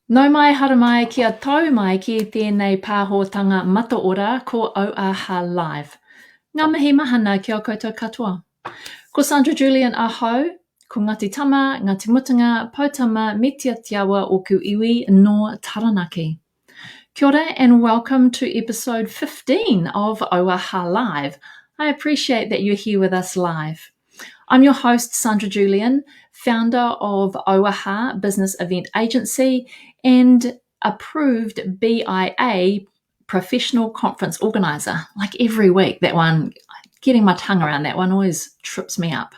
Nau mai haramai kia tau mai ki tēnei pāhotanga mataora ko Auaha Live. Ngā mihi mahana kia koutou katoa. Ko Sandra Julian ahau, ko Ngāti Tama, Ngāti Mutunga, Pautama, me Tia Tiawa o ku iwi no Taranaki. Kia ora and welcome to episode 15 of Auaha Live. I appreciate that you're here with us live. I'm your host, Sandra Julian, founder of Auaha Business Event Agency and approved BIA professional conference organizer. Like every week, that one, getting my tongue around that one always trips me up.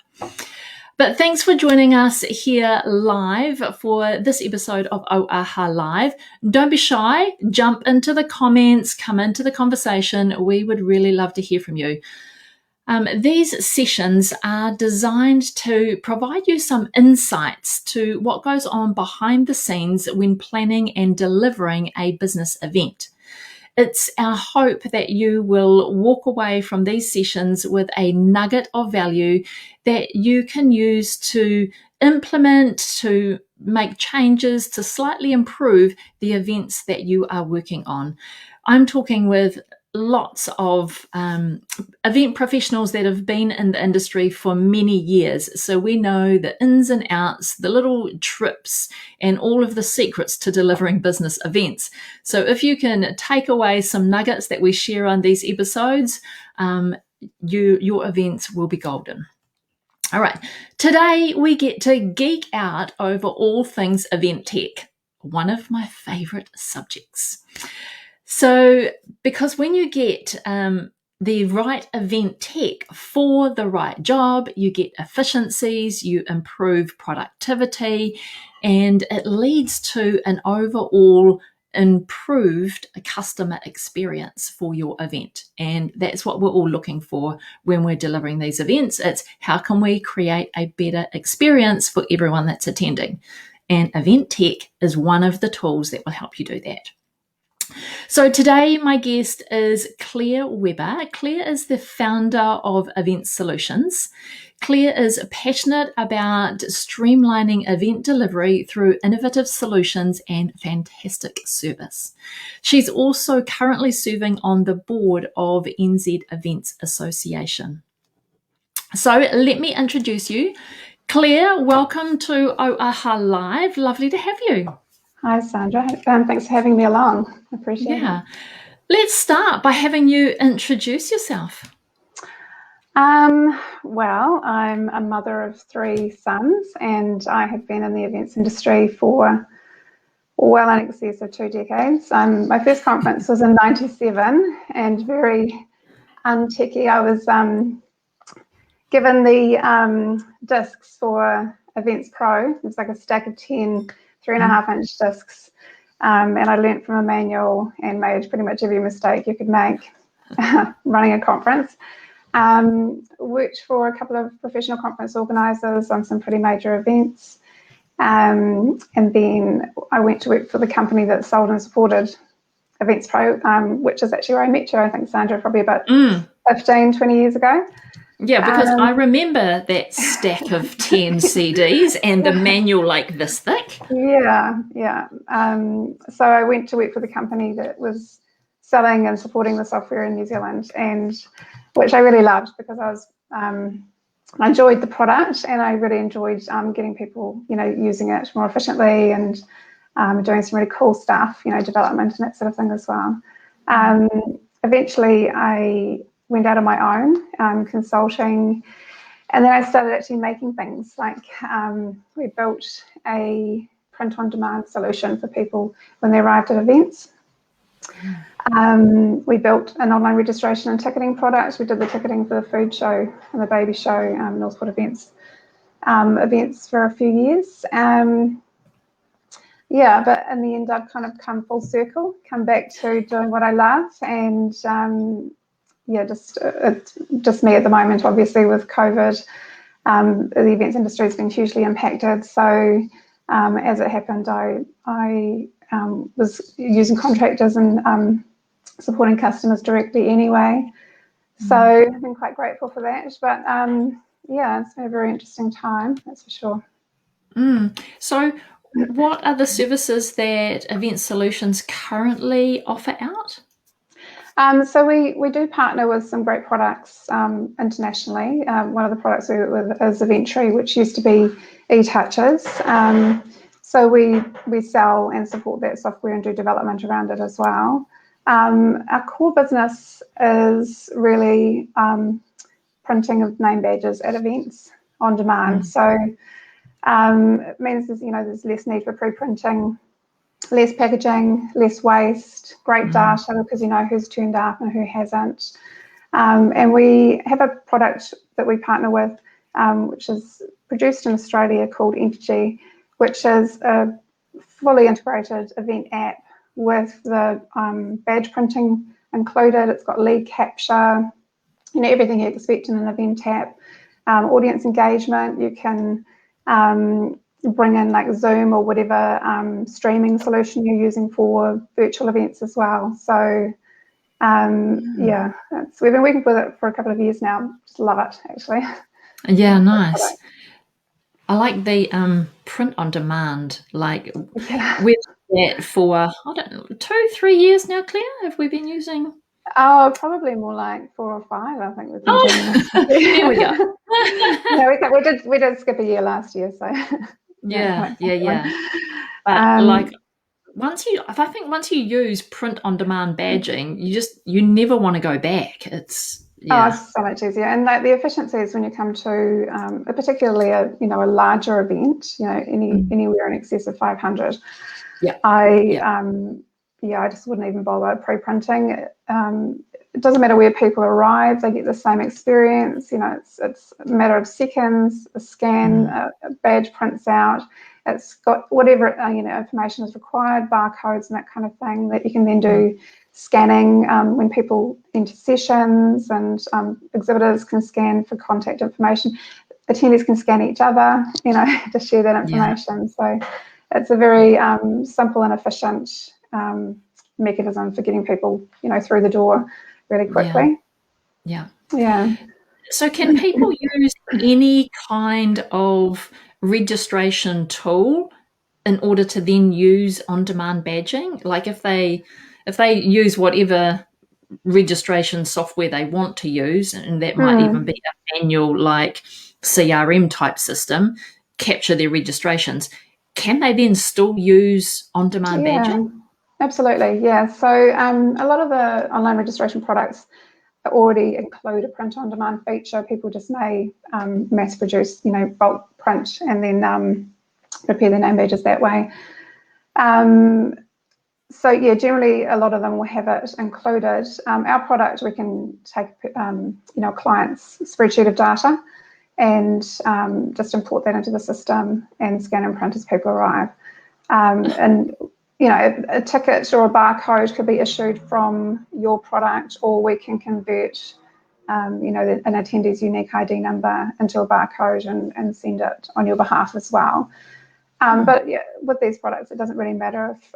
But thanks for joining us here live for this episode of Auaha Live. Don't be shy, jump into the comments, come into the conversation. We would really love to hear from you. These sessions are designed to provide you some insights to what goes on behind the scenes when planning and delivering a business event. It's our hope that you will walk away from these sessions with a nugget of value that you can use to implement, to make changes, to slightly improve the events that you are working on. I'm talking with lots of event professionals that have been in the industry for many years. So we know the ins and outs, the little trips, and all of the secrets to delivering business events. So if you can take away some nuggets that we share on these episodes, your events will be golden. All right, today we get to geek out over all things event tech, one of my favorite subjects. So, because when you get the right event tech for the right job, you get efficiencies, you improve productivity, and it leads to an overall improved customer experience for your event. And that's what we're all looking for when we're delivering these events. It's how can we create a better experience for everyone that's attending? And event tech is one of the tools that will help you do that. So today my guest is Claire Webber. Claire is the founder of Event Solutions. Claire is passionate about streamlining event delivery through innovative solutions and fantastic service. She's also currently serving on the board of NZ Events Association. So let me introduce you. Claire, welcome to Auaha Live. Lovely to have you. Hi, Sandra. Thanks for having me along. I appreciate it. Let's start by having you introduce yourself. Well, I'm a mother of 3 sons, and I have been in the events industry for well in excess of 2 decades. My first conference was in '97, and very untechy. I was given the discs for Events Pro. It was like a stack of 10 3.5-inch discs, and I learnt from a manual and made pretty much every mistake you could make running a conference. Worked for a couple of professional conference organisers on some pretty major events, and then I went to work for the company that sold and supported Events Pro, which is actually where I met you, I think, Sandra, probably about 15, 20 years ago. Yeah, because I remember that stack of 10 CDs and the manual like this thick. Yeah. So I went to work for the company that was selling and supporting the software in New Zealand, and which I really loved because I enjoyed the product, and I really enjoyed getting people, using it more efficiently and doing some really cool stuff, development and that sort of thing as well. Eventually, I went out on my own, consulting, and then I started actually making things like we built a print-on-demand solution for people when they arrived at events. We built an online registration and ticketing product. We did the ticketing for the food show and the baby show, Northport events for a few years. But in the end, I've kind of come full circle, come back to doing what I love, and just me at the moment, obviously, with COVID. The events industry has been hugely impacted. So as it happened, I was using contractors and supporting customers directly anyway. So I've been quite grateful for that. But it's been a very interesting time, that's for sure. So what are the services that Event Solutions currently offer out? So we do partner with some great products internationally. One of the products we work with is Eventbrite, which used to be eTouches. So we sell and support that software and do development around it as well. Our core business is really printing of name badges at events on demand. So it means there's less need for pre-printing, less packaging, less waste, great data because you know who's turned up and who hasn't. And we have a product that we partner with, which is produced in Australia called Entity, which is a fully integrated event app with the badge printing included. It's got lead capture, everything you expect in an event app. Audience engagement, you can bring in like Zoom or whatever streaming solution you're using for virtual events as well. So yeah, we've been working with it for a couple of years now. Just love it, actually. Yeah, nice. I like the print on demand. Like we've had that for, I don't know, 2-3 years now, Claire. Have we been using? Oh, probably more like 4 or 5. I think we've been doing this. Here we go. Yeah, we did skip a year last year, so yeah. But like I think once you use print on demand badging, you never want to go back. It's it's so much easier, and the efficiencies when you come to particularly a larger event, anywhere in excess of 500. I just wouldn't even bother pre-printing. It doesn't matter where people arrive; they get the same experience. It's a matter of seconds. A scan, a badge prints out. It's got whatever information is required, barcodes and that kind of thing that you can then do scanning when people enter sessions, and exhibitors can scan for contact information. Attendees can scan each other, to share that information. So it's a very simple and efficient mechanism for getting people, through the door really quickly. Yeah. Yeah. So can people use any kind of registration tool in order to then use on-demand badging? Like if they use whatever registration software they want to use, and that might even be a manual like CRM type system, capture their registrations, can they then still use on-demand badging? Absolutely, yeah. So a lot of the online registration products already include a print-on-demand feature. People just may mass produce, bulk print and then prepare their name badges that way. So yeah, generally a lot of them will have it included. Our product, we can take a client's spreadsheet of data and just import that into the system and scan and print as people arrive. And a ticket or a barcode could be issued from your product, or we can convert an attendee's unique ID number into a barcode and send it on your behalf as well. But yeah, with these products, it doesn't really matter if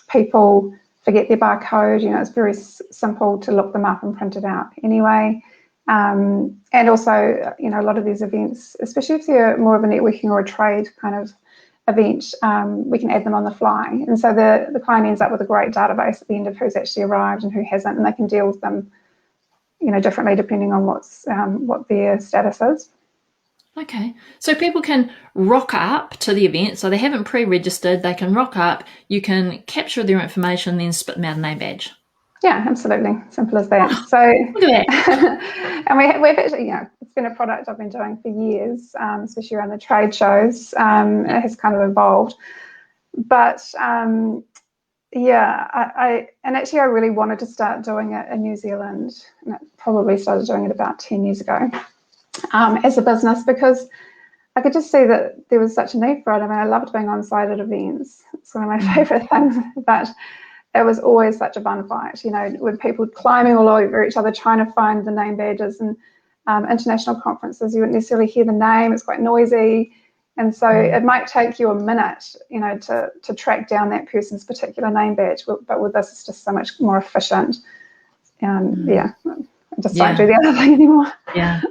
people forget their barcode. It's very simple to look them up and print it out anyway. And also, a lot of these events, especially if they're more of a networking or a trade kind of event, we can add them on the fly. And so the client ends up with a great database at the end of who's actually arrived and who hasn't, and they can deal with them, differently depending on what their status is. Okay, so people can rock up to the event, so they haven't pre-registered, they can rock up, you can capture their information, then spit them out a name badge. Yeah, absolutely. Simple as that. Oh, so look at that. And we've actually, it's been a product I've been doing for years, especially around the trade shows. It has kind of evolved. But I really wanted to start doing it in New Zealand, and I probably started doing it about 10 years ago as a business, because I could just see that there was such a need for it. I mean, I loved being on site at events. It's one of my favourite things, but it was always such a bun fight, with people climbing all over each other, trying to find the name badges. And international conferences, you wouldn't necessarily hear the name, it's quite noisy. And so it might take you a minute, to track down that person's particular name badge. But with this, it's just so much more efficient. I just don't do the other thing anymore. Yeah.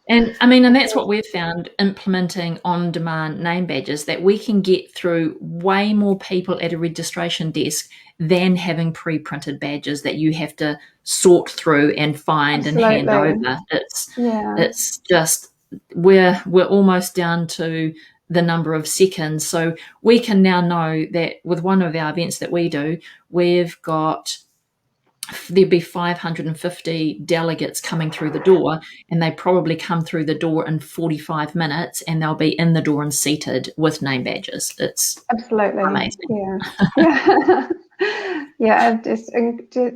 And I mean, and that's what we've found implementing on-demand name badges, that we can get through way more people at a registration desk than having pre-printed badges that you have to sort through and find and hand Absolutely. over. Yeah. It's just we're almost down to the number of seconds. So we can now know that with one of our events that we do, there'd be 550 delegates coming through the door, and they probably come through the door in 45 minutes, and they'll be in the door and seated with name badges. It's Absolutely. amazing. Yeah. Yeah. Yeah, it's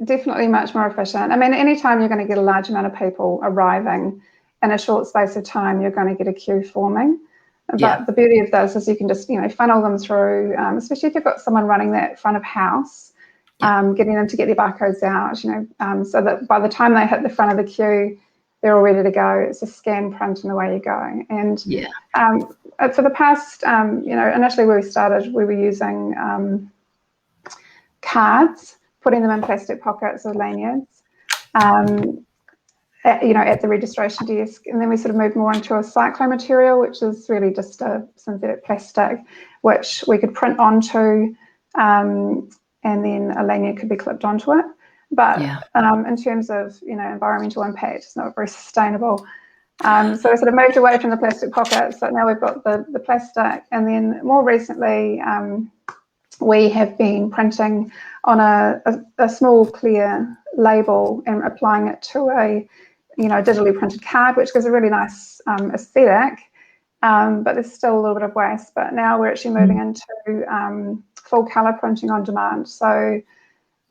definitely much more efficient. I mean, anytime you're going to get a large amount of people arriving in a short space of time, you're going to get a queue forming. Yeah. But the beauty of this is you can just, funnel them through, especially if you've got someone running that front of house, getting them to get their barcodes out, so that by the time they hit the front of the queue, they're all ready to go. It's a scan, print, and away you go. And Yeah. for the past, initially when we started, we were using cards, putting them in plastic pockets or lanyards, at the registration desk. And then we sort of moved more into a cyclo material, which is really just a synthetic plastic, which we could print onto, and then a lanyard could be clipped onto it. But in terms of, environmental impact, it's not very sustainable. So we sort of moved away from the plastic pockets, but now we've got the plastic. And then more recently, we have been printing on a small clear label and applying it to a digitally printed card, which gives a really nice aesthetic, but there's still a little bit of waste. But now we're actually moving into full colour printing on demand. So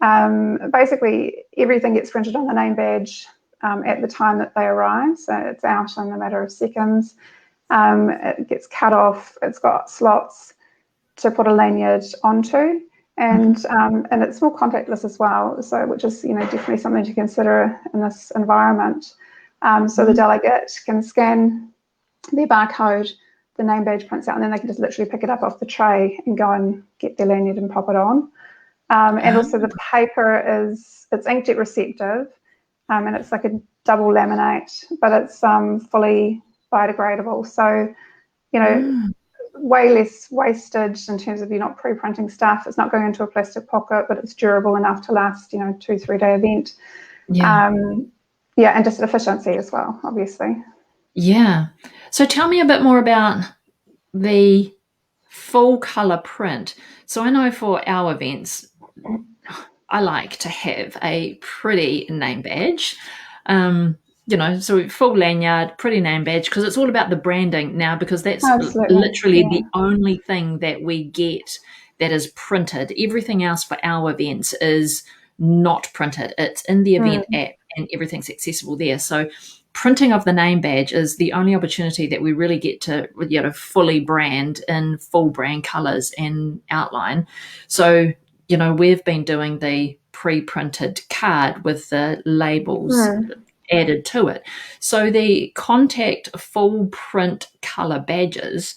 basically everything gets printed on the name badge at the time that they arrive. So it's out in a matter of seconds. It gets cut off. It's got slots to put a lanyard onto, and it's more contactless as well, so which is definitely something to consider in this environment. So the delegate can scan their barcode, the name badge prints out, and then they can just literally pick it up off the tray and go and get their lanyard and pop it on. And also the paper it's inkjet receptive, and it's like a double laminate, but it's fully biodegradable, so way less wastage in terms of you're not pre-printing stuff. It's not going into a plastic pocket, but it's durable enough to last 2-3 day event. And just efficiency as well, obviously. So tell me a bit more about the full color print. So I know for our events, I like to have a pretty name badge. So full lanyard, pretty name badge, because it's all about the branding now, because that's literally the only thing that we get that is printed. Everything else for our events is not printed. It's in the event app and everything's accessible there. So printing of the name badge is the only opportunity that we really get to fully brand in full brand colors and outline. So we've been doing the pre-printed card with the labels added to it. So the contact full print color badges,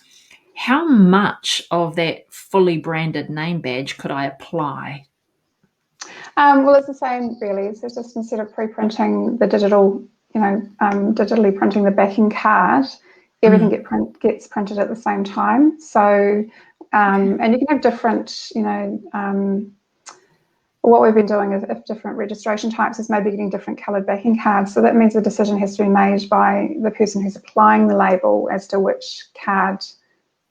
how much of that fully branded name badge could I apply? Well, it's the same really. So just instead of pre-printing the digital, digitally printing the backing card, everything gets printed at the same time. So, and you can have different, what we've been doing is, if different registration types, is maybe getting different coloured backing cards. So that means the decision has to be made by the person who's applying the label as to which card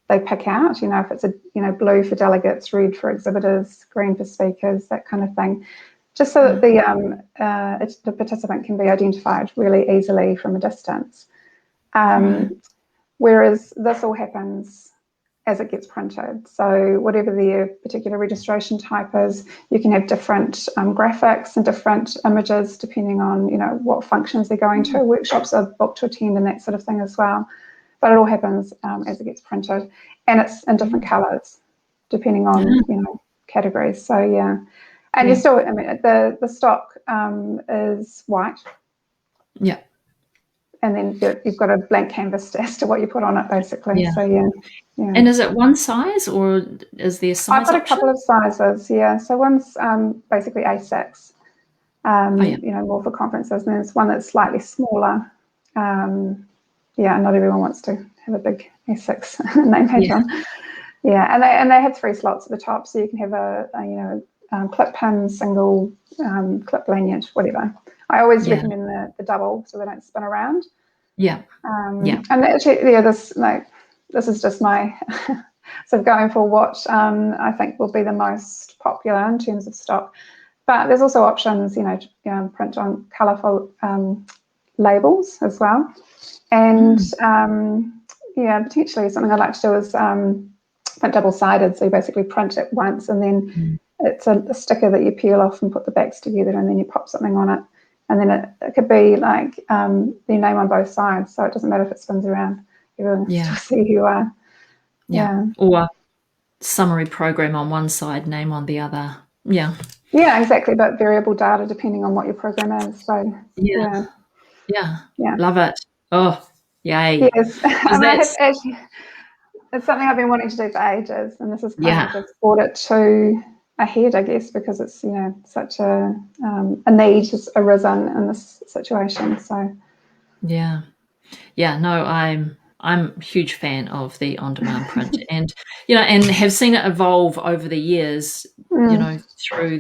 they pick out. If it's a blue for delegates, red for exhibitors, green for speakers, that kind of thing, just so that the participant can be identified really easily from a distance. Whereas this all happens as it gets printed. So whatever their particular registration type is, you can have different graphics and different images depending on what functions they're going to. Workshops are booked to attend and that sort of thing as well. But it all happens as it gets printed, and it's in different colours depending on categories. So and you still, the stock is white. Yeah. And then you've got a blank canvas as to what you put on it, basically. Yeah. So yeah. And is it one size, or is there size I've got option? a couple of sizes, So one's basically A6, more for conferences, and there's one that's slightly smaller. not everyone wants to have a big A6 name page Yeah. on. Yeah, and they have 3 slots at the top, so you can have a clip pin, single, clip lanyard, whatever. I always recommend the double so they don't spin around. Yeah. And actually, this is just my sort of going for what I think will be the most popular in terms of stock. But there's also options, to print on colourful labels as well. And potentially something I'd like to do is print double-sided. So you basically print it once, and then it's a sticker that you peel off and put the backs together, and then you pop something on it. And then it could be like your name on both sides, so it doesn't matter if it spins around. Everyone can still see who you are. Yeah. Or summary program on one side, name on the other. Yeah. Yeah, exactly. But variable data depending on what your program is. So yeah. Love it. Oh, yay. Yes. I mean, it's something I've been wanting to do for ages, and this has kind of just brought it to a head, I guess, because it's such a need has arisen in this situation. So no, I'm a huge fan of the on-demand print, and and have seen it evolve over the years. Through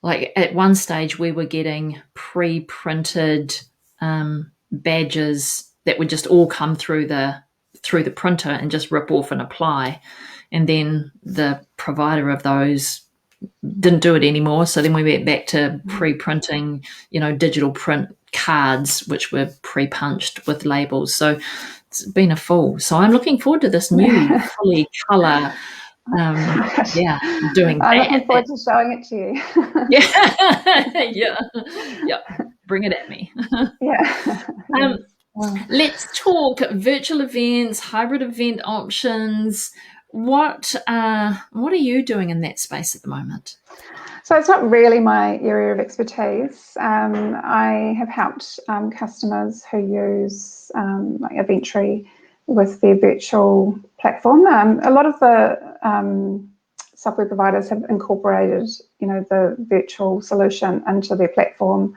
at one stage we were getting pre-printed badges that would just all come through the printer and just rip off and apply, and then the provider of those didn't do it anymore. So then we went back to pre-printing, digital print cards, which were pre-punched with labels. So it's been a full. So I'm looking forward to this new fully colour. Doing I'm that. looking forward to showing it to you. Yeah. Bring it at me. Yeah. Let's talk virtual events, hybrid event options. What are you doing in that space at the moment? So it's not really my area of expertise. I have helped customers who use like Eventbrite with their virtual platform. A lot of the software providers have incorporated, the virtual solution into their platform.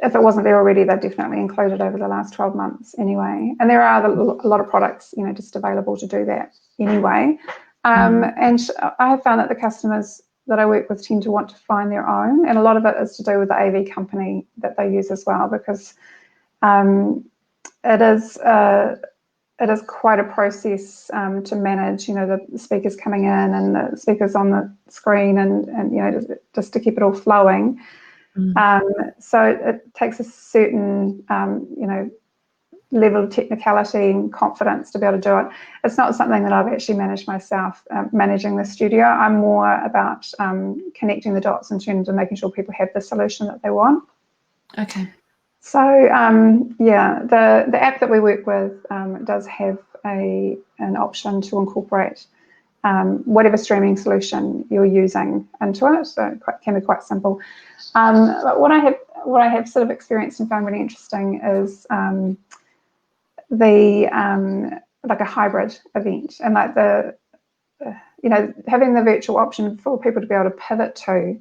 If it wasn't there already, they've definitely included over the last 12 months anyway. And there are a lot of products, just available to do that anyway. And I have found that the customers that I work with tend to want to find their own, and a lot of it is to do with the AV company that they use as well, because it is quite a process to manage, the speakers coming in and the speakers on the screen, and just to keep it all flowing. So it takes a certain level of technicality and confidence to be able to do it. It's not something that I've actually managed myself, managing the studio. I'm more about connecting the dots in terms of making sure people have the solution that they want. Okay. So the app that we work with does have an option to incorporate whatever streaming solution you're using into it. So it can be quite simple. But what I have sort of experienced and found really interesting is like a hybrid event, and like having the virtual option for people to be able to pivot to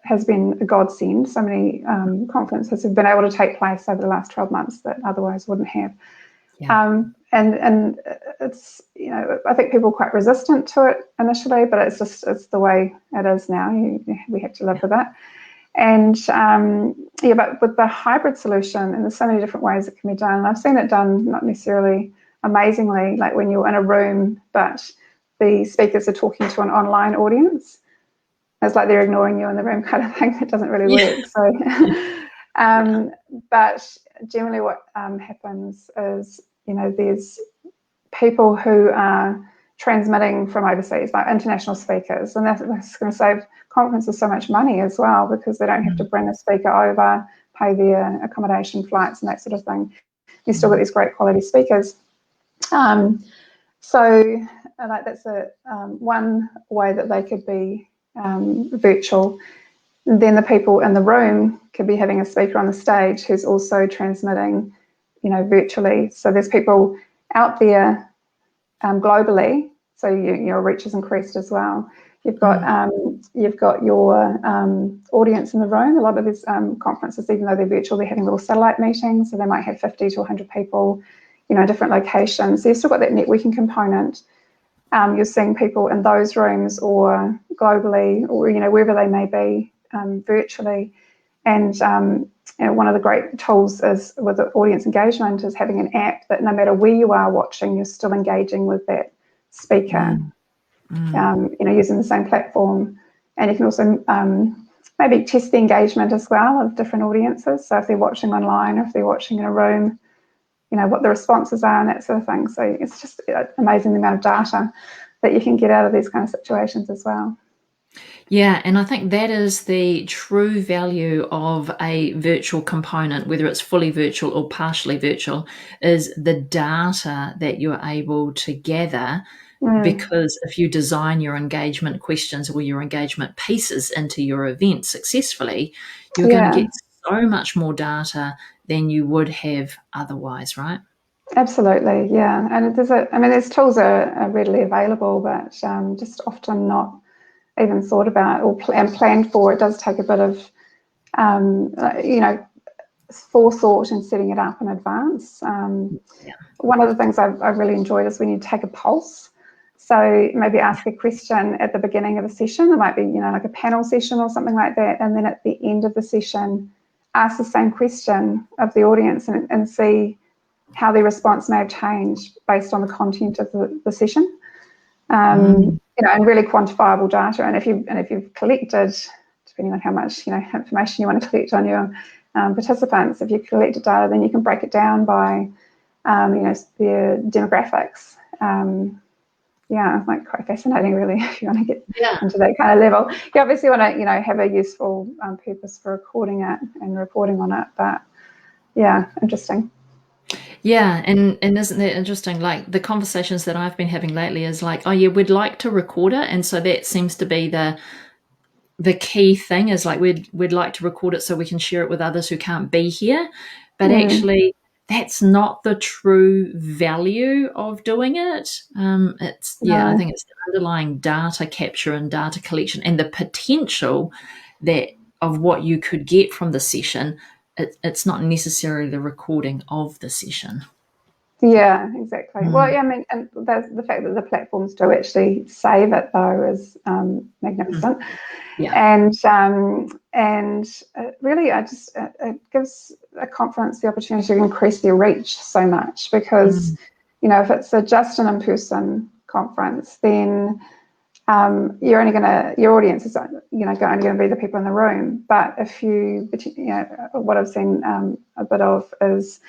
has been a godsend. So many conferences have been able to take place over the last 12 months that otherwise wouldn't have. And it's I think people are quite resistant to it initially, but it's the way it is now. We have to live with that. And but with the hybrid solution, and there's so many different ways it can be done. And I've seen it done not necessarily amazingly, like when you're in a room, but the speakers are talking to an online audience. It's like they're ignoring you in the room kind of thing. It doesn't really work. So, but generally what happens is, there's people who are transmitting from overseas, like international speakers, and that's going to save conferences so much money as well, because they don't have to bring a speaker over, pay their accommodation, flights, and that sort of thing. You still got these great quality speakers. So like that's one way that they could be virtual. Then the people in the room could be having a speaker on the stage who's also transmitting, virtually. So there's people out there globally, so your reach is increased as well. You've got your audience in the room. A lot of these conferences, even though they're virtual, they're having little satellite meetings, so they might have 50 to 100 people, different locations. So you've still got that networking component. You're seeing people in those rooms or globally, or wherever they may be, virtually. And one of the great tools is with the audience engagement is having an app that no matter where you are watching, you're still engaging with that speaker. Using the same platform, and you can also maybe test the engagement as well of different audiences. So if they're watching online or if they're watching in a room, what the responses are and that sort of thing. So it's just amazing the amount of data that you can get out of these kind of situations as well. Yeah, and I think that is the true value of a virtual component, whether it's fully virtual or partially virtual, is the data that you're able to gather. Because if you design your engagement questions or your engagement pieces into your event successfully, you're going to get so much more data than you would have otherwise, right? Absolutely, yeah. And there's tools are readily available, but just often not even thought about and planned for. It does take a bit of, forethought and setting it up in advance. One of the things I've really enjoyed is when you take a pulse. So maybe ask a question at the beginning of the session. It might be, like a panel session or something like that. And then at the end of the session, ask the same question of the audience and see how their response may have changed based on the content of the session. And really quantifiable data. And if you've collected, depending on how much information you want to collect on your participants, if you've collected data, then you can break it down by their demographics. Quite fascinating, really, if you want to get into that kind of level. You obviously want to, have a useful purpose for recording it and reporting on it. But interesting. Yeah, and isn't that interesting? Like the conversations that I've been having lately is like, oh yeah, we'd like to record it, and so that seems to be the key thing is like we'd like to record it so we can share it with others who can't be here, but actually that's not the true value of doing it. I think it's the underlying data capture and data collection and the potential that of what you could get from the session. It's not necessarily the recording of the session. Yeah, exactly. Well, and the fact that the platforms do actually save it though is magnificent. And really, it gives a conference the opportunity to increase their reach so much because if it's just an in-person conference, then your audience is only going to be the people in the room. But if what I've seen a bit of is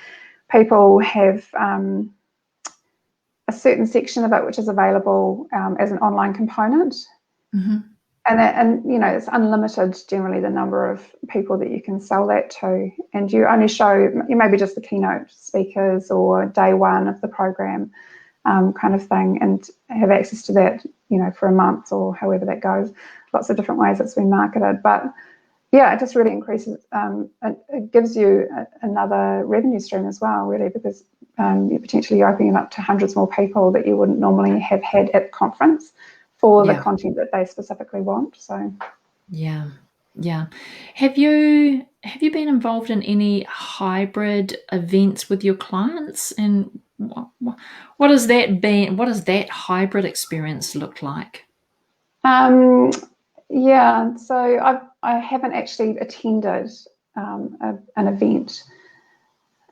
people have a certain section of it which is available as an online component, and it's unlimited generally the number of people that you can sell that to, and you only show maybe just the keynote speakers or day one of the program kind of thing, and have access to that for a month or however that goes. Lots of different ways it's been marketed, but it just really increases, it gives you another revenue stream as well, really, because you're potentially opening up to hundreds more people that you wouldn't normally have had at the conference for the content that they specifically want. So have you been involved in any hybrid events with your clients, and what has that hybrid experience look like? So I haven't actually attended an event.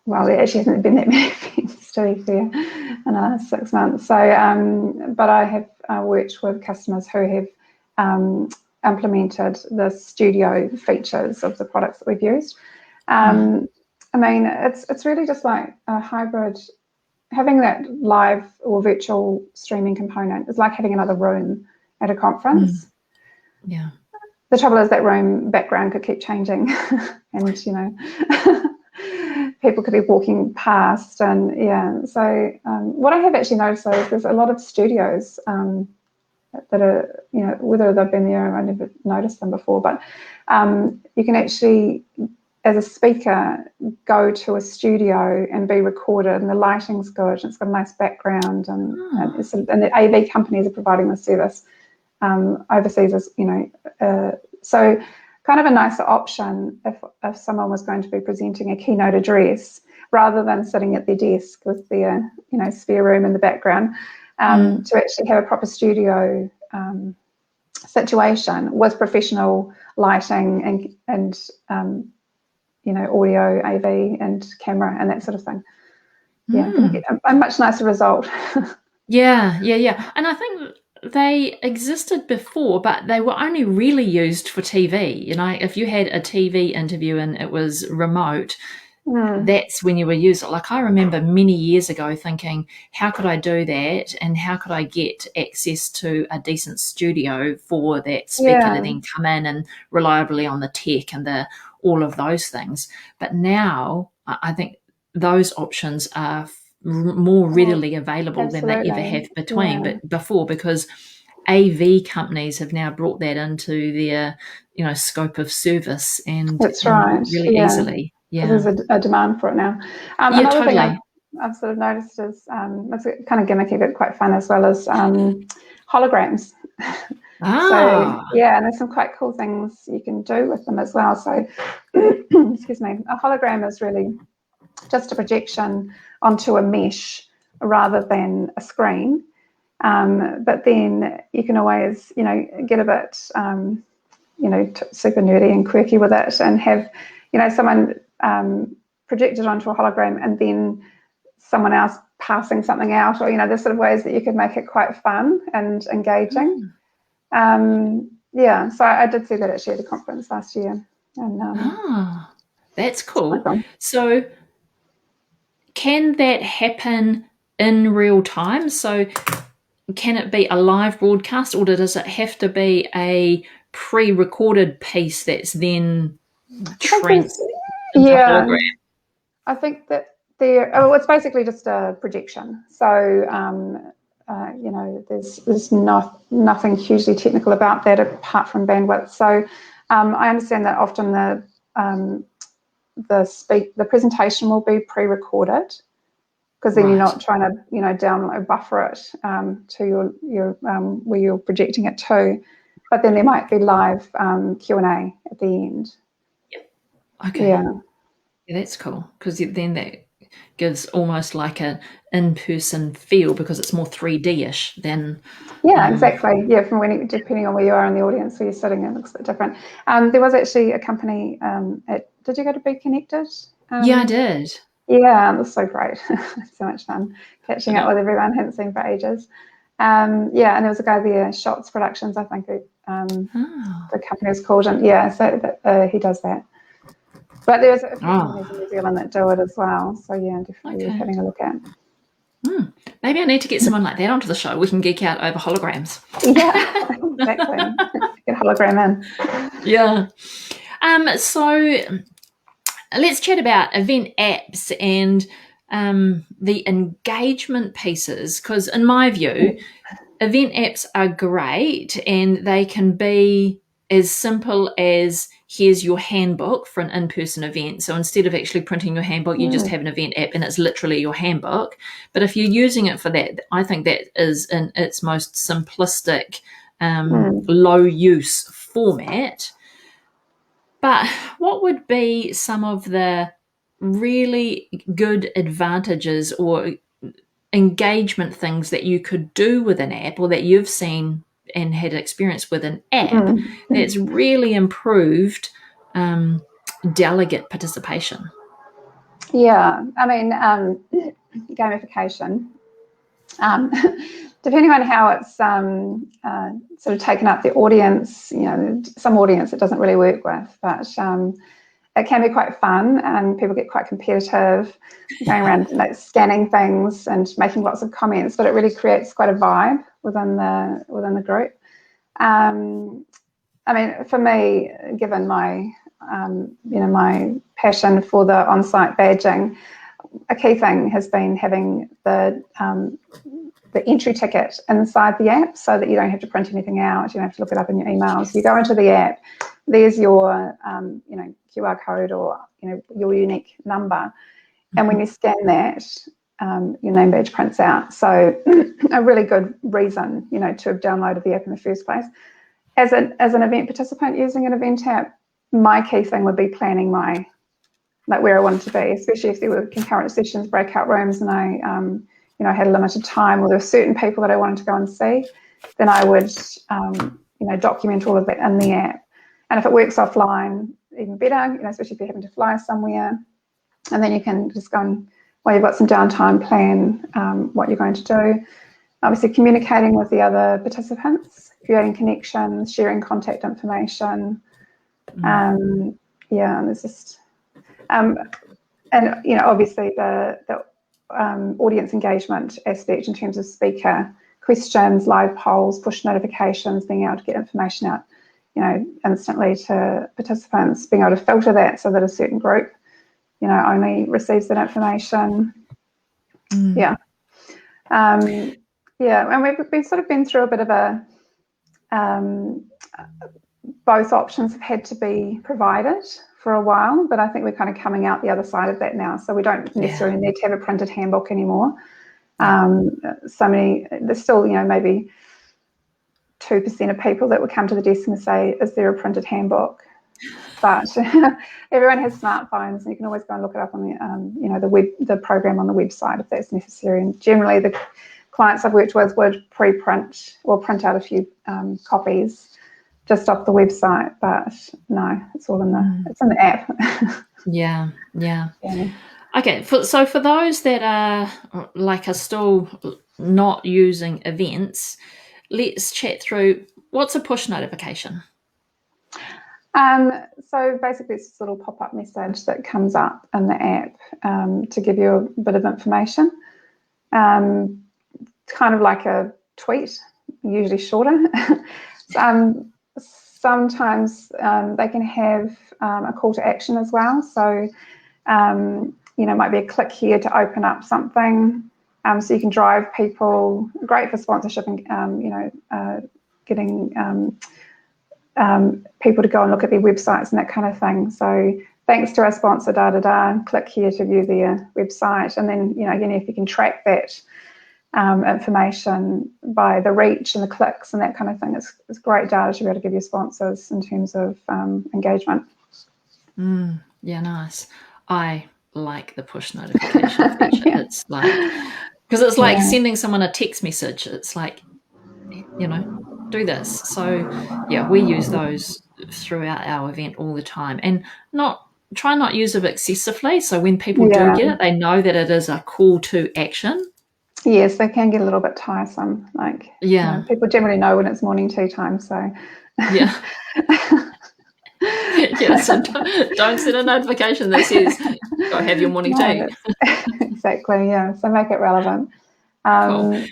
Well, there actually hasn't been that many events, to be fair, in the last 6 months. So, but I have worked with customers who have implemented the studio features of the products that we've used. It's really just like a hybrid. Having that live or virtual streaming component is like having another room at a conference. The trouble is that room background could keep changing, and people could be walking past, and so what I have actually noticed though is there's a lot of studios that are, whether they've been there, I never noticed them before, but you can actually, as a speaker, go to a studio and be recorded, and the lighting's good, and it's got a nice background, and the AV companies are providing the service. overseas, as so kind of a nicer option if someone was going to be presenting a keynote address, rather than sitting at their desk with their spare room in the background, to actually have a proper studio situation with professional lighting and audio, AV and camera and that sort of thing. Yeah, going to get a much nicer result. Yeah. And I think they existed before, but they were only really used for TV. If you had a TV interview and it was remote, that's when you were using it. Like, I remember many years ago thinking, how could I do that, and how could I get access to a decent studio for that speaker to then come in and reliably on the tech and all of those things. But now I think those options are more readily available than they ever have before, because AV companies have now brought that into their scope of service, and that's right, really easily. Yeah, there's a demand for it now. Another thing I've sort of noticed is it's kind of gimmicky but quite fun as well as holograms. So and there's some quite cool things you can do with them as well. So excuse me, a hologram is really just a projection onto a mesh rather than a screen, but then you can always get a bit super nerdy and quirky with it, and have someone projected onto a hologram and then someone else passing something out, or there's sort of ways that you could make it quite fun and engaging. So I did see that actually at a conference last year, and that's cool. So can that happen in real time? So can it be a live broadcast, or does it have to be a pre-recorded piece that's then into hologram? I think that it's basically just a projection. So there's nothing hugely technical about that apart from bandwidth. So I understand that often the presentation will be pre-recorded, because then you're not trying to download, buffer it to your where you're projecting it to, but then there might be live Q&A at the end. Okay. Yeah, that's cool, because then that gives almost like an in-person feel, because it's more 3D-ish than. Yeah, exactly. Yeah, depending on where you are in the audience, where you're sitting, it looks a bit different. There was actually a company did you go to Be Connected? Yeah, I did. Yeah, it was so great. So much fun catching up with everyone. Hadn't seen for ages. And there was a guy there, Shots Productions, I think the company was called, and so he does that. But there's a few companies in New Zealand that do it as well. So definitely worth having a look at. Maybe I need to get someone like that onto the show. We can geek out over holograms. Yeah, exactly. Get hologram in. Yeah. So let's chat about event apps and the engagement pieces, because in my view, event apps are great, and they can be as simple as, here's your handbook for an in-person event. So instead of actually printing your handbook, you just have an event app and it's literally your handbook. But if you're using it for that, I think that is in its most simplistic, low use format. But what would be some of the really good advantages or engagement things that you could do with an app, or that you've seen and had experience with an app that's really improved delegate participation? Yeah, I mean, gamification, depending on how it's sort of taken up the audience, some audience it doesn't really work with, but it can be quite fun, and people get quite competitive, going around scanning things and making lots of comments, but it really creates quite a vibe within the group. I mean, for me, given my my passion for the on-site badging, a key thing has been having the entry ticket inside the app, so that you don't have to print anything out, you don't have to look it up in your emails. You go into the app, there's your QR code, or your unique number, and when you scan that, your name badge prints out. So a really good reason, to have downloaded the app in the first place. As an event participant using an event app, my key thing would be planning where I wanted to be, especially if there were concurrent sessions, breakout rooms, and I had a limited time, or there were certain people that I wanted to go and see, then I would, document all of that in the app. And if it works offline, even better, especially if you're having to fly somewhere. And then you can just go and, while you've got some downtime, plan what you're going to do. Obviously, communicating with the other participants, creating connections, sharing contact information. There's just, and obviously the audience engagement aspect in terms of speaker questions, live polls, push notifications, being able to get information out, instantly to participants, being able to filter that so that a certain group, only receives that information. And we've sort of been through a bit of a, both options have had to be provided for a while, but I think we're kind of coming out the other side of that now. So we don't necessarily need to have a printed handbook anymore. There's still, maybe 2% of people that would come to the desk and say, is there a printed handbook? But everyone has smartphones, and you can always go and look it up on the the program on the website if that's necessary. And generally, the clients I've worked with would pre-print or print out a few copies just off the website. But no, it's all in the app. Yeah. Okay, so for those that are still not using events, let's chat through what's a push notification. So basically it's this little pop-up message that comes up in the app to give you a bit of information, kind of like a tweet, usually shorter. Sometimes they can have a call to action as well. So, it might be a click here to open up something. So you can drive people, great for sponsorship and, getting people to go and look at their websites and that kind of thing. So thanks to our sponsor, click here to view their website. And then, again, if you can track that information by the reach and the clicks and that kind of thing, it's great data to be able to give your sponsors in terms of engagement. Yeah, nice. I like the push notification feature. It's because it's like sending someone a text message. It's like, do this. So we use those throughout our event all the time, and try not use it excessively. So when people do get it, they know that it is a call to action. Yes, they can get a little bit tiresome. People generally know when it's morning tea time. So so don't send a notification that says go have your morning tea. Exactly. So make it relevant. Cool.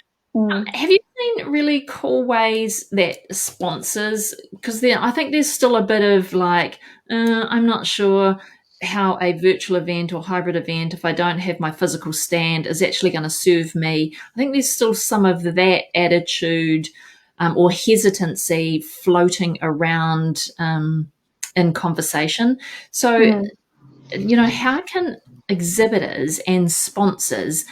Have you seen really cool ways that sponsors, because I think there's still a bit of I'm not sure how a virtual event or hybrid event, if I don't have my physical stand, is actually going to serve me. I think there's still some of that attitude or hesitancy floating around in conversation. So, how can exhibitors and sponsors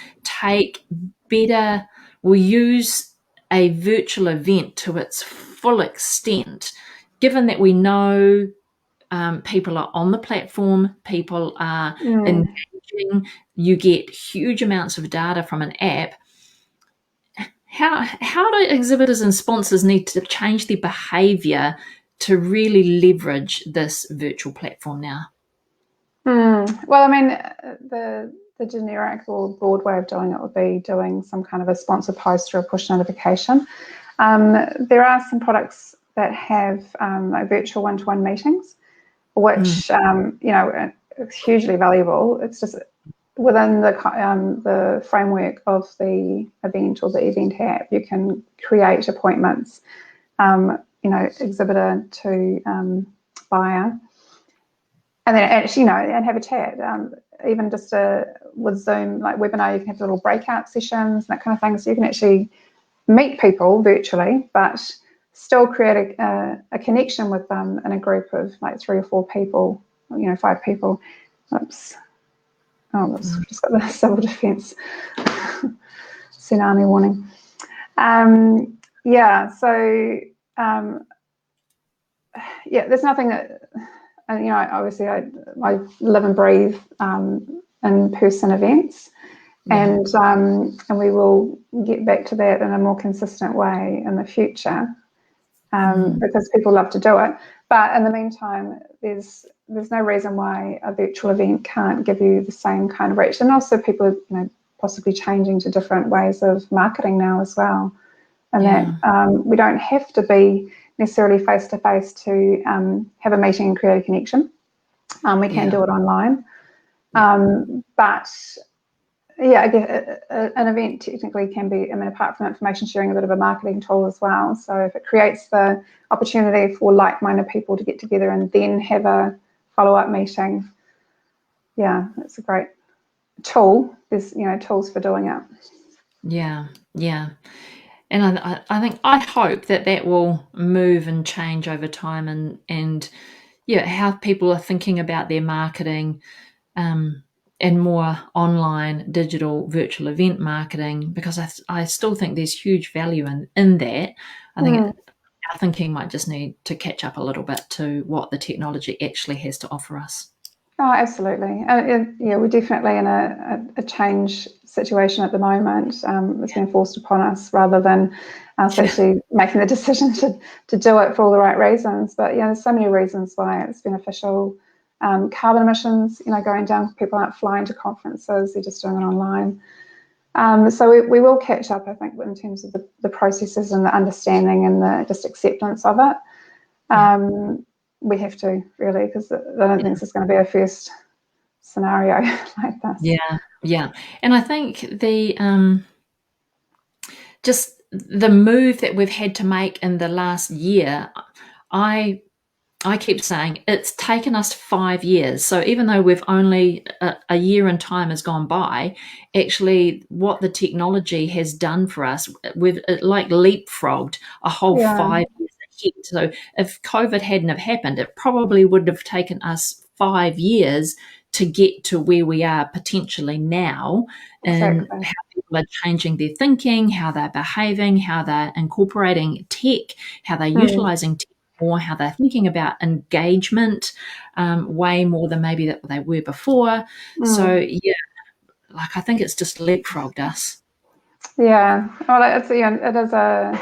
will use a virtual event to its full extent, given that we know people are on the platform, people are engaging, you get huge amounts of data from an app. How do exhibitors and sponsors need to change their behaviour to really leverage this virtual platform now? Well, I mean, the generic or broad way of doing it would be doing some kind of a sponsor post or a push notification. There are some products that have virtual one-to-one meetings, which it's hugely valuable. It's just within the framework of the event or the event app, you can create appointments, exhibitor to buyer. And then actually, and have a chat. Even just with Zoom, like webinar, you can have little breakout sessions, that kind of thing. So you can actually meet people virtually, but still create a connection with them in a group of 3 or 4 people, 5 people. Oops. Oh, that's just got the civil defence tsunami warning. There's nothing that, obviously I live and breathe in-person events, and we will get back to that in a more consistent way in the future, because people love to do it. But in the meantime, there's no reason why a virtual event can't give you the same kind of reach. And also people are, possibly changing to different ways of marketing now as well. And that we don't have to be necessarily face-to-face to have a meeting and create a connection. We can do it online. But again, an event technically can be, apart from information sharing, a bit of a marketing tool as well. So if it creates the opportunity for like-minded people to get together and then have a follow-up meeting, it's a great tool. There's, tools for doing it. Yeah. And I hope that will move and change over time, and how people are thinking about their marketing, and more online, digital, virtual event marketing, because I still think there's huge value in that. I think our thinking might just need to catch up a little bit to what the technology actually has to offer us. Oh, absolutely. We're definitely in a change situation at the moment. It's been forced upon us rather than us actually making the decision to do it for all the right reasons. But there's so many reasons why it's beneficial. Carbon emissions, going down. People aren't flying to conferences; they're just doing it online. So we will catch up, I think, in terms of the processes and the understanding and the just acceptance of it. We have to, really, because I don't think this is going to be a first scenario like this. Yeah. And I think just the move that we've had to make in the last year, I keep saying it's taken us 5 years. So even though we've only a year in time has gone by, actually what the technology has done for us, we've like leapfrogged a whole 5 years ahead. So if COVID hadn't have happened, it probably would have taken us 5 years to get to where we are potentially now, and how people are changing their thinking, how they're behaving, how they're incorporating tech, how they're utilizing tech more, how they're thinking about engagement way more than maybe that they were before. So I think it's just leapfrogged us. Yeah, well, it is a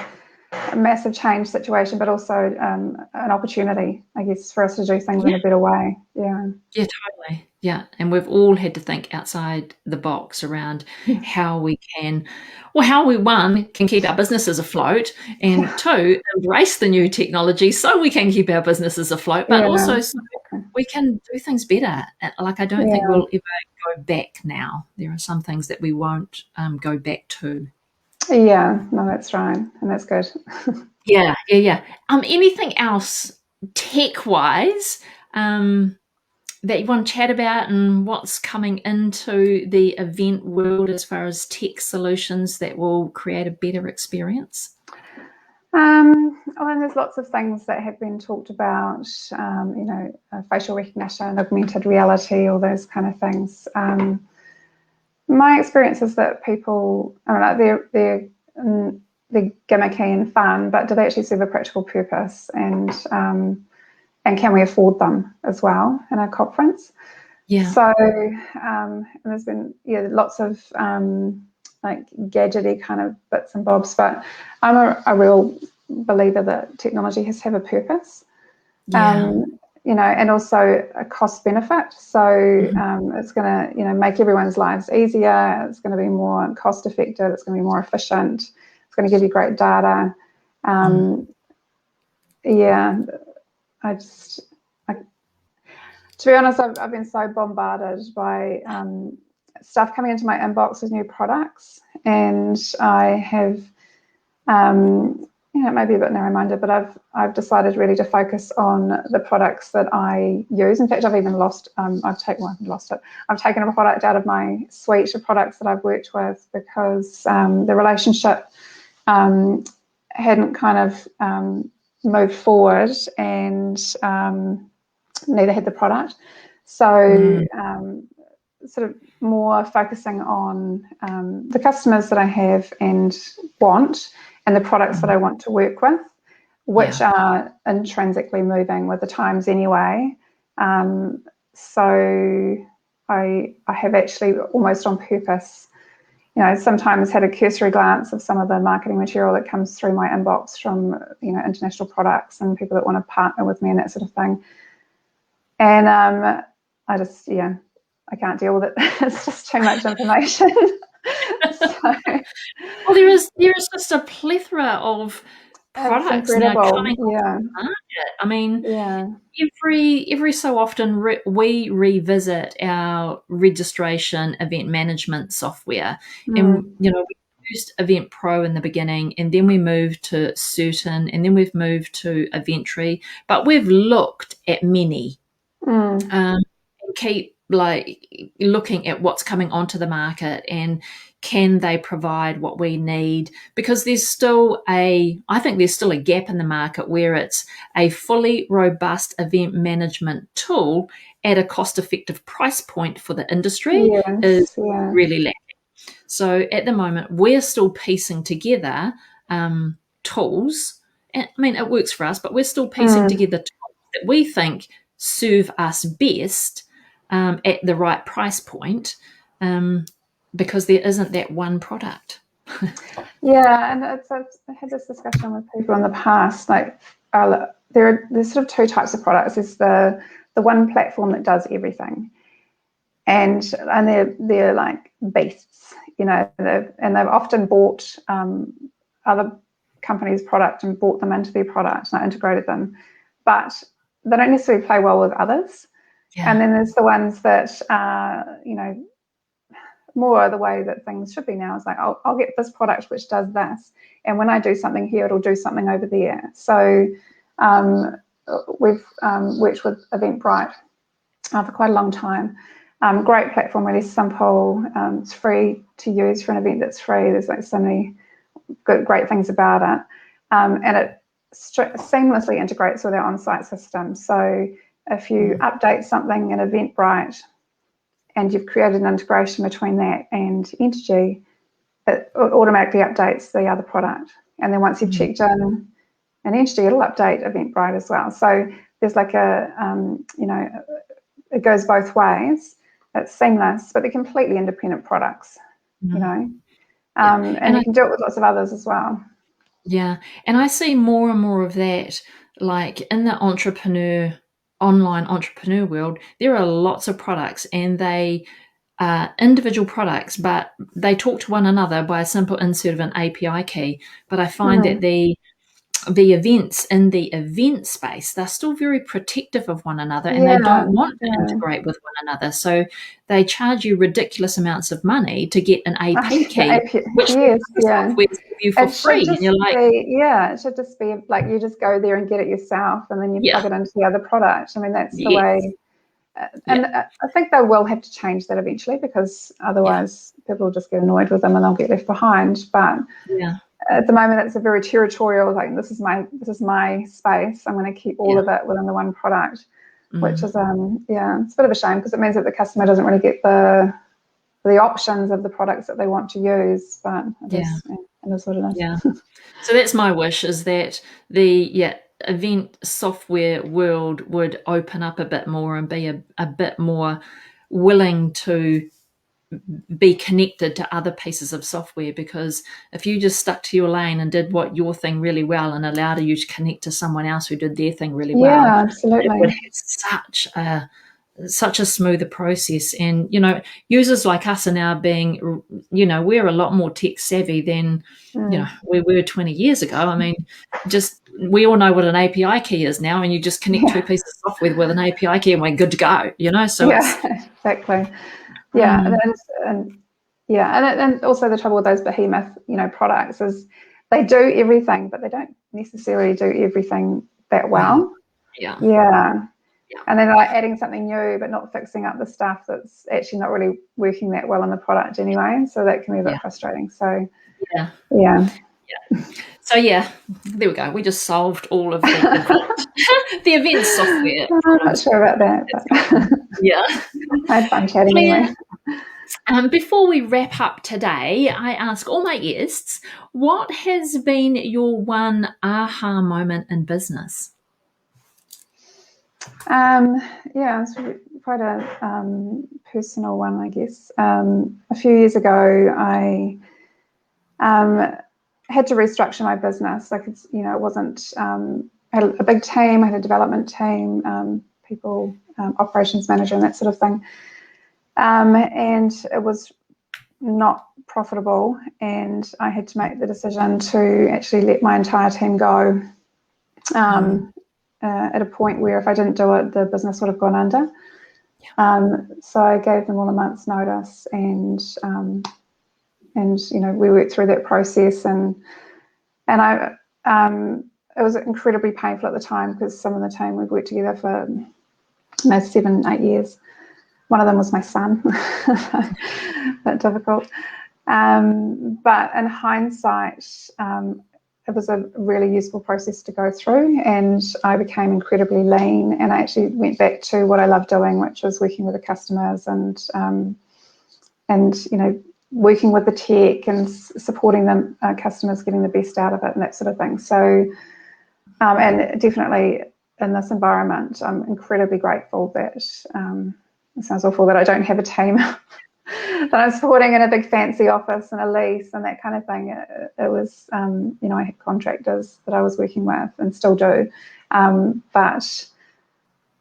massive change situation, but also an opportunity, I guess, for us to do things in a better way. Yeah, totally. Yeah, and we've all had to think outside the box around how we can, one, can keep our businesses afloat, and two, embrace the new technology so we can keep our businesses afloat, but also so we can do things better. Like, I don't think we'll ever go back now. There are some things that we won't go back to. Yeah, no, that's right, and that's good. Yeah. Anything else tech-wise that you want to chat about, and what's coming into the event world as far as tech solutions that will create a better experience? There's lots of things that have been talked about, facial recognition, augmented reality, all those kind of things. My experience is that people, they're gimmicky and fun, but do they actually serve a practical purpose? And can we afford them as well in a conference? Yeah. So there's been lots of like gadgety kind of bits and bobs, but I'm a real believer that technology has to have a purpose. And also a cost benefit. So it's going to, make everyone's lives easier. It's going to be more cost effective. It's going to be more efficient. It's going to give you great data. To be honest, I've been so bombarded by stuff coming into my inbox with new products, and I have, it may be a bit narrow-minded, but I've decided really to focus on the products that I use. In fact, I've even I've taken a product out of my suite of products that I've worked with because the relationship hadn't kind of moved forward, and neither had the product. So sort of more focusing on the customers that I have and want, and the products that I want to work with, which are intrinsically moving with the times anyway. So I have actually almost on purpose, sometimes had a cursory glance of some of the marketing material that comes through my inbox from, international products and people that want to partner with me and that sort of thing. And I just, I can't deal with it. It's just too much information. Well, there is just a plethora of products now coming on the market. I mean, every so often we revisit our registration event management software, and we used Event Pro in the beginning, and then we moved to Certain, and then we've moved to Eventbrite, but we've looked at many, and keep looking at what's coming onto the market and can they provide what we need, because I think there's still a gap in the market where it's a fully robust event management tool at a cost-effective price point for the industry is really lacking. So at the moment, we're still piecing together tools. I mean, it works for us, but we're still piecing together tools that we think serve us best at the right price point, because there isn't that one product. And I've had this discussion with people in the past. There's sort of two types of products. There's the one platform that does everything, and they're like beasts, and they've often bought other companies' product and bought them into their product and integrated them, but they don't necessarily play well with others. And then there's the ones that are, more the way that things should be now. Is like, I'll get this product which does this, and when I do something here, it'll do something over there. So we've worked with Eventbrite for quite a long time. Great platform, really simple. It's free to use for an event that's free. There's so many great things about it, and it seamlessly integrates with our on-site system. So if you update something in Eventbrite and you've created an integration between that and Entity, it automatically updates the other product. And then once you've checked in an Entity, it'll update Eventbrite as well. So there's like it goes both ways. It's seamless, but they're completely independent products, and you can do it with lots of others as well. Yeah, and I see more and more of that, like in the online entrepreneur world. There are lots of products, and they are individual products, but they talk to one another by a simple insert of an API key. But I find that the events in the event space, they're still very protective of one another, and they don't want to integrate with one another. So they charge you ridiculous amounts of money to get an AP key, which you for free. And you're like, it should just be like you just go there and get it yourself, and then you plug it into the other product. I mean, that's the way. And I think they will have to change that eventually, because otherwise people will just get annoyed with them and they'll get left behind. But at the moment, it's a very territorial, like this is my space. I'm going to keep all of it within the one product, which is it's a bit of a shame, because it means that the customer doesn't really get the options of the products that they want to use. But it is what it is. Yeah. So that's my wish, is that the event software world would open up a bit more and be a bit more willing to be connected to other pieces of software, because if you just stuck to your lane and did your thing really well and allowed you to connect to someone else who did their thing really well, absolutely, it would have such a smoother process. And users like us are now being, we're a lot more tech savvy than we were 20 years ago. I mean, just we all know what an API key is now, and you just connect two pieces of software with an API key and we're good to go. So exactly. And also the trouble with those behemoth, products is they do everything, but they don't necessarily do everything that well. And then like adding something new, but not fixing up the stuff that's actually not really working that well in the product anyway. So that can be a bit frustrating. So So there we go. We just solved all of the event software. I'm not sure about that. But I had fun chatting anyway. Before we wrap up today, I ask all my guests, what has been your one aha moment in business? It's quite a personal one, I guess. A few years ago, I had to restructure my business. Like, it wasn't. I had a big team. I had a development team, people, operations manager, and that sort of thing. And it was not profitable, and I had to make the decision to actually let my entire team go. At a point where if I didn't do it, the business would have gone under. So I gave them all a month's notice, and we worked through that process, and I it was incredibly painful at the time because some of the team we'd worked together for 7-8 years. One of them was my son, that difficult. But in hindsight, it was a really useful process to go through, and I became incredibly lean, and I actually went back to what I love doing, which was working with the customers and working with the tech and supporting them, customers getting the best out of it and that sort of thing. So, and definitely in this environment, I'm incredibly grateful that, it sounds awful that I don't have a team that I'm supporting in a big fancy office and a lease and that kind of thing. It was, I had contractors that I was working with and still do. But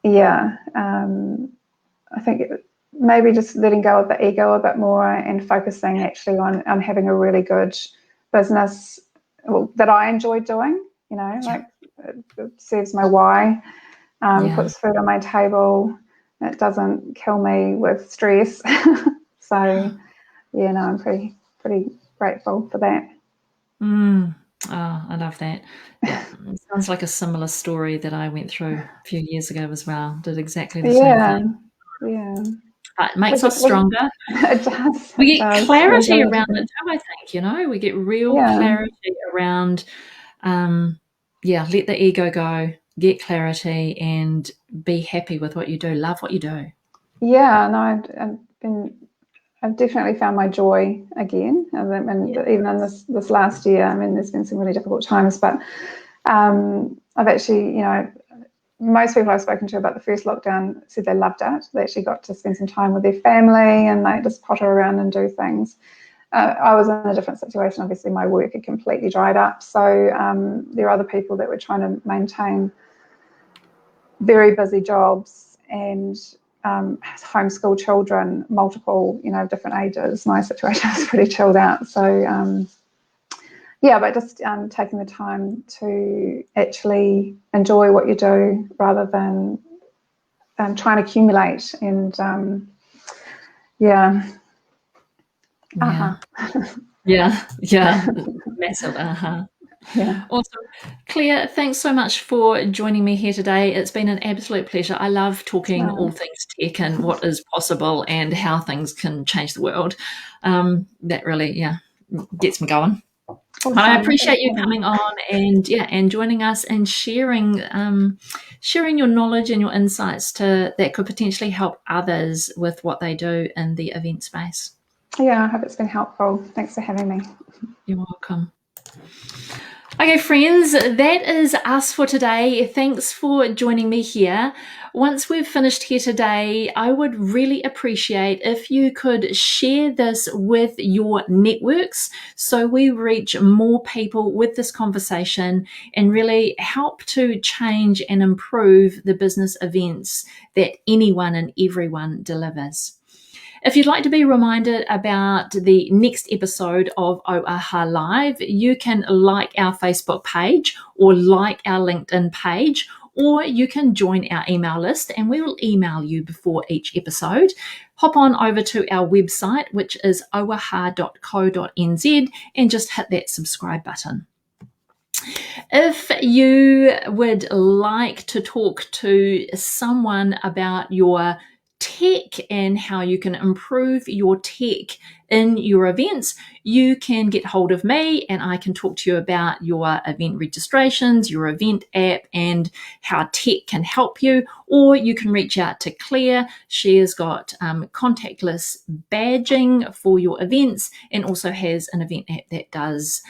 yeah, I think maybe just letting go of the ego a bit more and focusing actually on having a really good business that I enjoy doing, like it serves my why, puts food on my table, it doesn't kill me with stress. So, I'm pretty grateful for that. Oh, I love that. Yeah, it sounds like a similar story that I went through a few years ago as well. Did exactly the same thing. Yeah. But it makes us stronger. It does. We get clarity around it too, I think, we get real clarity around, let the ego go, get clarity and be happy with what you do, love what you do. Yeah, no, I've definitely found my joy again, and even in this last year, I mean, there's been some really difficult times, but I've actually, most people I've spoken to about the first lockdown said they loved it. They actually got to spend some time with their family and they just potter around and do things. I was in a different situation. Obviously, my work had completely dried up. So there are other people that were trying to maintain very busy jobs and homeschool children, multiple, different ages. My situation was pretty chilled out. So, but just taking the time to actually enjoy what you do rather than trying to accumulate and, Massive aha. Yeah. Awesome. Claire, thanks so much for joining me here today. It's been an absolute pleasure. I love talking all things tech and what is possible and how things can change the world. That really, gets me going. Awesome. I appreciate you coming on and joining us and sharing your knowledge and your insights that could potentially help others with what they do in the event space. Yeah, I hope it's been helpful. Thanks for having me. You're welcome. Okay, friends, that is us for today. Thanks for joining me here. Once we've finished here today, I would really appreciate if you could share this with your networks so we reach more people with this conversation and really help to change and improve the business events that anyone and everyone delivers. If you'd like to be reminded about the next episode of Auaha Live, you can like our Facebook page or like our LinkedIn page, or you can join our email list and we will email you before each episode. Hop on over to our website, which is auaha.co.nz, and just hit that subscribe button. If you would like to talk to someone about your tech and how you can improve your tech in your events, you can get hold of me and I can talk to you about your event registrations, your event app, and how tech can help you. Or you can reach out to Claire. She has got contactless badging for your events and also has an event app that does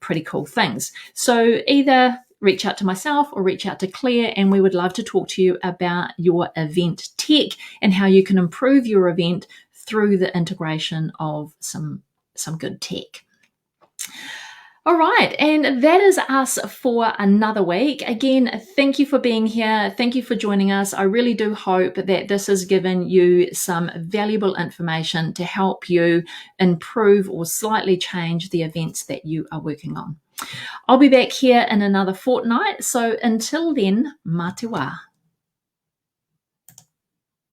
pretty cool things. So either reach out to myself or reach out to Claire, and we would love to talk to you about your event tech and how you can improve your event through the integration of some good tech. All right, and that is us for another week. Again, thank you for being here. Thank you for joining us. I really do hope that this has given you some valuable information to help you improve or slightly change the events that you are working on. I'll be back here in another fortnight. So until then, mā te wā.